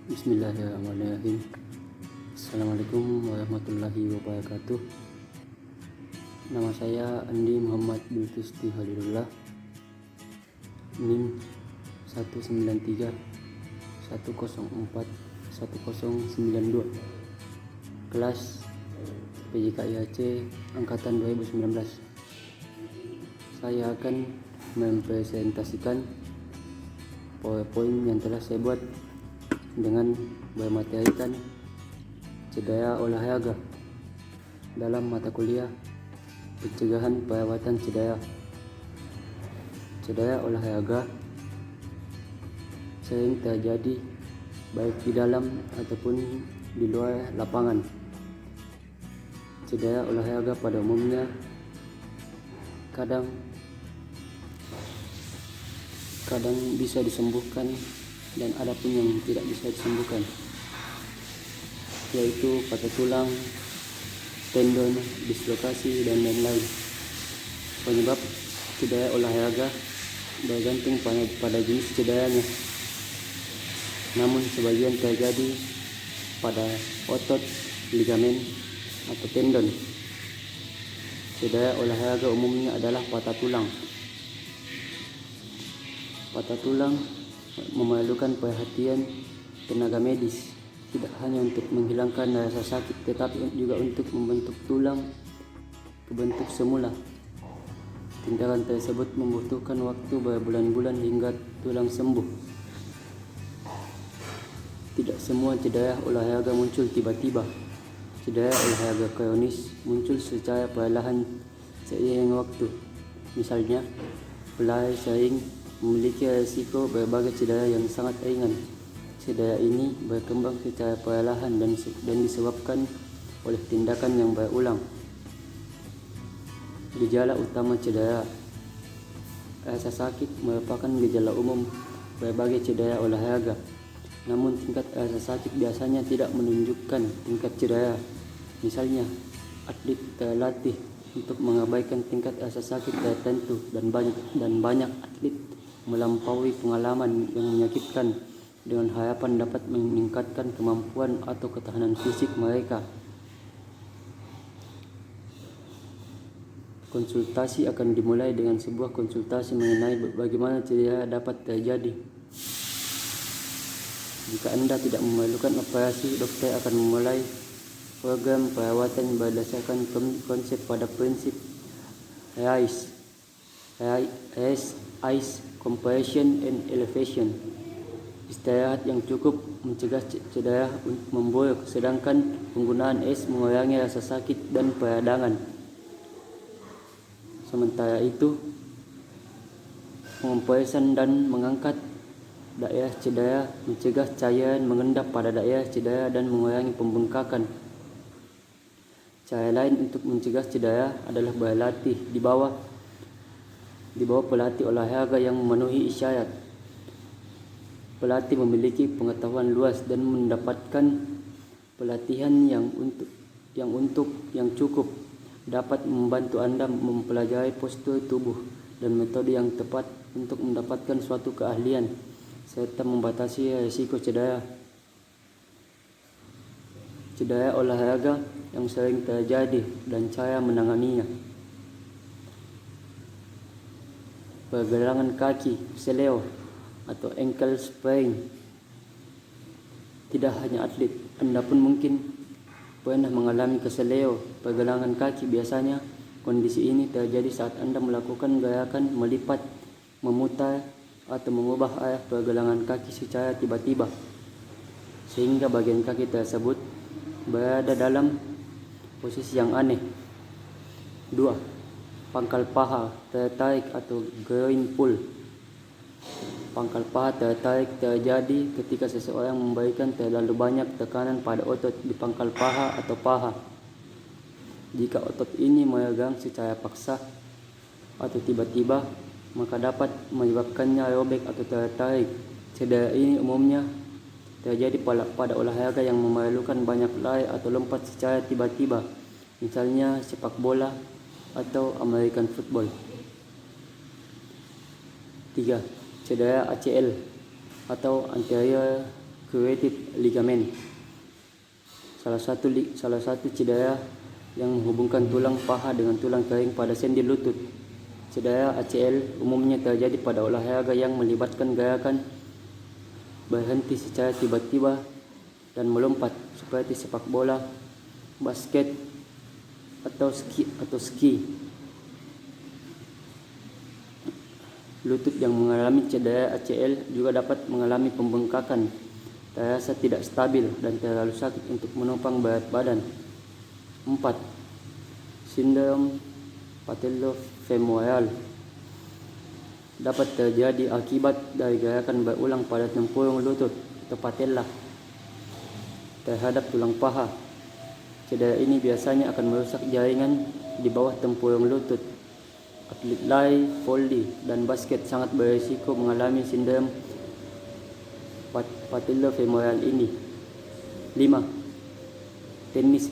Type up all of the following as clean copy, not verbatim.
Bismillahirrahmanirrahim. Assalamualaikum warahmatullahi wabarakatuh. Nama saya Andi Muhammad Biltusti Halilullah, NIM 193 104 1092, kelas PJKIAC Angkatan 2019. Saya akan mempresentasikan PowerPoint yang telah saya buat dengan bermaterikan cedera olahraga dalam mata kuliah pencegahan perawatan cedera. Cedera olahraga sering terjadi baik di dalam ataupun di luar lapangan. Cedera olahraga pada umumnya kadang bisa disembuhkan dan ada pun yang tidak bisa disembuhkan, yaitu patah tulang, tendon, dislokasi, dan lain-lain. Penyebab cedera olahraga bergantung pada jenis cederanya, namun sebagian terjadi pada otot, ligamen, atau tendon. Cedera olahraga umumnya adalah patah tulang. Patah tulang memerlukan perhatian tenaga medis, tidak hanya untuk menghilangkan rasa sakit, tetapi juga untuk membentuk tulang ke bentuk semula. Tindakan tersebut membutuhkan waktu berbulan-bulan hingga tulang sembuh. Tidak semua cedera olahraga muncul tiba-tiba. Cedera olahraga kronis muncul secara perlahan seiring waktu. Misalnya, pelari sering memiliki risiko berbagai cedera yang sangat ringan. Cedera ini berkembang secara perlahan dan disebabkan oleh tindakan yang berulang. Gejala utama cedera. Rasa sakit merupakan gejala umum berbagai cedera olahraga. Namun tingkat rasa sakit biasanya tidak menunjukkan tingkat cedera. Misalnya, atlet terlatih untuk mengabaikan tingkat rasa sakit tertentu dan banyak atlet melampaui pengalaman yang menyakitkan dengan harapan dapat meningkatkan kemampuan atau ketahanan fisik mereka. Konsultasi akan dimulai dengan sebuah konsultasi mengenai bagaimana cedera dapat terjadi. Jika Anda tidak memerlukan operasi, dokter akan memulai program perawatan berdasarkan konsep pada prinsip RICE, Compression and Elevation. Istirahat yang cukup mencegah cedera memburuk, sedangkan penggunaan mengurangi rasa sakit dan peradangan. Sementara itu, pengompresan dan mengangkat daerah cedera mencegah cairan mengendap pada daerah cedera dan mengurangi pembengkakan. Cara lain untuk mencegah cedera adalah berlatih di bawah pelatih olahraga yang memenuhi isyarat. Pelatih memiliki pengetahuan luas dan mendapatkan pelatihan yang cukup dapat membantu Anda mempelajari postur tubuh dan metode yang tepat untuk mendapatkan suatu keahlian serta membatasi risiko cedera. Cedera olahraga yang sering terjadi dan cara menanganinya. Pergelangan kaki, seleo atau ankle sprain. Tidak hanya atlet, Anda pun mungkin pernah mengalami keseleo pergelangan kaki. Biasanya kondisi ini terjadi saat Anda melakukan gerakan melipat, memutar, atau mengubah arah pergelangan kaki secara tiba-tiba, sehingga bagian kaki tersebut berada dalam posisi yang aneh. 2. Pangkal paha tertarik atau groin pull. Pangkal paha tertarik terjadi ketika seseorang memberikan terlalu banyak tekanan pada otot di pangkal paha atau paha. Jika otot ini meregang secara paksa atau tiba-tiba, maka dapat menyebabkannya robek atau tertarik. Cedera ini umumnya terjadi pada olahraga yang memerlukan banyak lari atau lompat secara tiba-tiba, misalnya sepak bola atau American football. 3. Cedera ACL atau anterior carotid ligament, salah satu cedera yang menghubungkan tulang paha dengan tulang kering pada sendi lutut. Cedera ACL umumnya terjadi pada olahraga yang melibatkan gerakan berhenti secara tiba-tiba dan melompat seperti sepak bola, basket, atau ski. Lutut yang mengalami cedera ACL juga dapat mengalami pembengkakan, terasa tidak stabil dan terlalu sakit untuk menopang berat badan. 4. Sindrom patellofemoral dapat terjadi akibat dari gerakan berulang pada tempurung lutut atau patella terhadap tulang paha. Cedera ini biasanya akan merusak jaringan di bawah tempurung lutut. Atlet lari, volley, dan basket sangat berisiko mengalami sindrom patellofemoral ini. 5. Tennis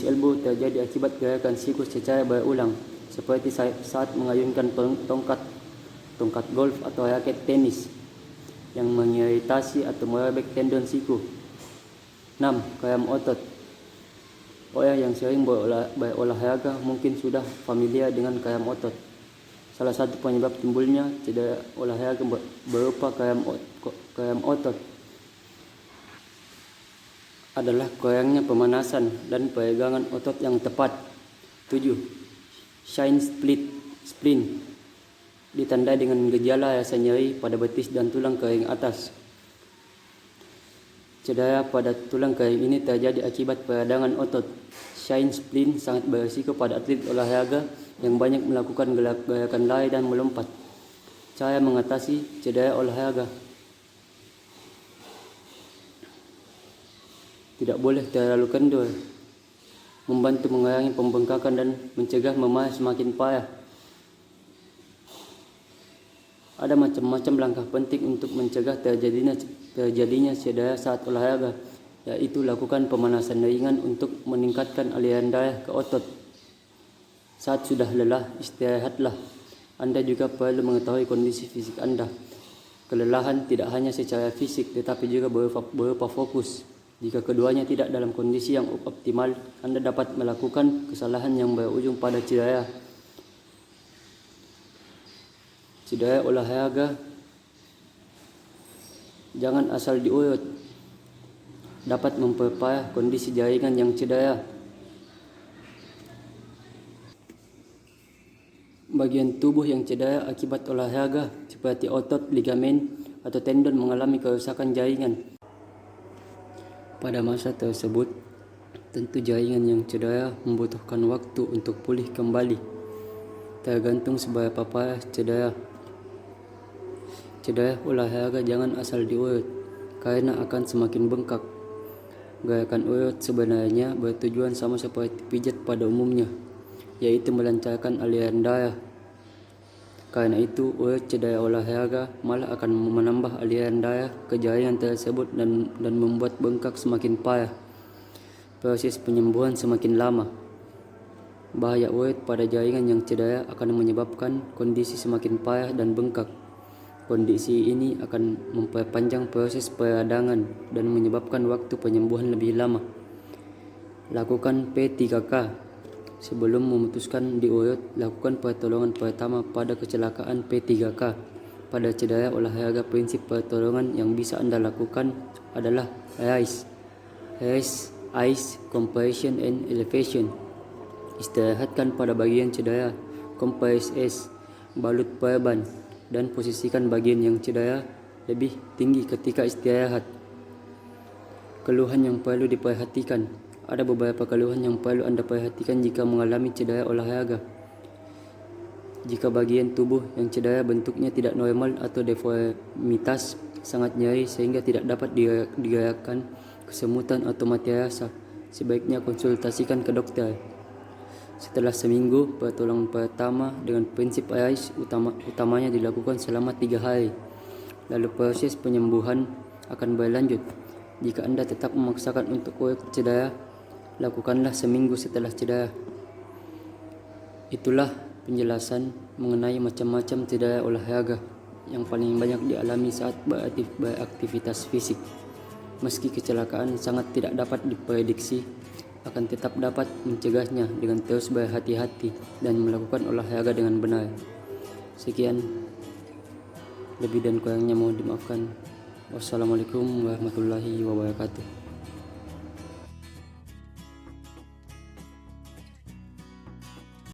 elbow terjadi akibat gerakan sikus secara berulang, seperti saat mengayunkan tongkat golf atau raket tenis yang mengiritasi atau merobek tendon siku. 6. Kram otot. Orang yang sering berolahraga mungkin sudah familiar dengan kram otot. Salah satu penyebab timbulnya cedera olahraga berupa kram otot adalah kurangnya pemanasan dan peregangan otot yang tepat. 7. Shin splint ditandai dengan gejala rasa nyeri pada betis dan tulang kering atas. Cedera pada tulang kering ini terjadi akibat peradangan otot. Shin splint sangat berisiko pada atlet olahraga yang banyak melakukan gerakan lari dan melompat. Cara mengatasi cedera olahraga: tidak boleh terlalu kendor, membantu mengurangi pembengkakan dan mencegah memar semakin parah. Ada macam-macam langkah penting untuk mencegah terjadinya cedera saat olahraga, yaitu lakukan pemanasan ringan untuk meningkatkan aliran darah ke otot. Saat sudah lelah, istirahatlah. Anda juga perlu mengetahui kondisi fisik Anda. Kelelahan tidak hanya secara fisik tetapi juga berupa fokus. Jika keduanya tidak dalam kondisi yang optimal, Anda dapat melakukan kesalahan yang berujung pada cedera. Cedera olahraga jangan asal diurut, dapat memperparah kondisi jaringan yang cedera. Bagian tubuh yang cedera akibat olahraga seperti otot, ligamen, atau tendon mengalami kerusakan jaringan. Pada masa tersebut, tentu jaringan yang cedera membutuhkan waktu untuk pulih kembali, tergantung seberapa parah cedera. Cedera olahraga jangan asal diurut, karena akan semakin bengkak. Gerakan urut sebenarnya bertujuan sama seperti pijat pada umumnya, yaitu melancarkan aliran darah. Karena itu, urut cedera olahraga malah akan menambah aliran darah ke jaringan tersebut dan membuat bengkak semakin parah. Proses penyembuhan semakin lama. Bahaya urut pada jaringan yang cedera akan menyebabkan kondisi semakin parah dan bengkak. Kondisi ini akan memperpanjang proses peradangan dan menyebabkan waktu penyembuhan lebih lama. Lakukan P3K. Sebelum memutuskan diurut, lakukan pertolongan pertama pada kecelakaan P3K. Pada cedera olahraga, prinsip pertolongan yang bisa Anda lakukan adalah RICE, Ice, Compression and Elevation. Istirahatkan pada bagian cedera, Compress S, balut perban, dan posisikan bagian yang cedera lebih tinggi ketika istirahat. Keluhan yang perlu diperhatikan. Ada beberapa keluhan yang perlu Anda perhatikan jika mengalami cedera olahraga. Jika bagian tubuh yang cedera bentuknya tidak normal atau deformitas, sangat nyeri sehingga tidak dapat digerakkan, kesemutan atau mati rasa, sebaiknya konsultasikan ke dokter. Setelah seminggu, pertolongan pertama dengan prinsip RICE utamanya dilakukan selama 3 hari. Lalu proses penyembuhan akan berlanjut. Jika Anda tetap memaksakan untuk urut cedera, lakukanlah seminggu setelah cedera. Itulah penjelasan mengenai macam-macam cedera olahraga. yang paling banyak dialami saat beraktivitas fisik. Meski kecelakaan sangat tidak dapat diprediksi, akan tetap dapat mencegahnya dengan terus berhati-hati dan melakukan olahraga dengan benar. Sekian, lebih dan kurangnya mohon dimaafkan. Wassalamualaikum warahmatullahi wabarakatuh.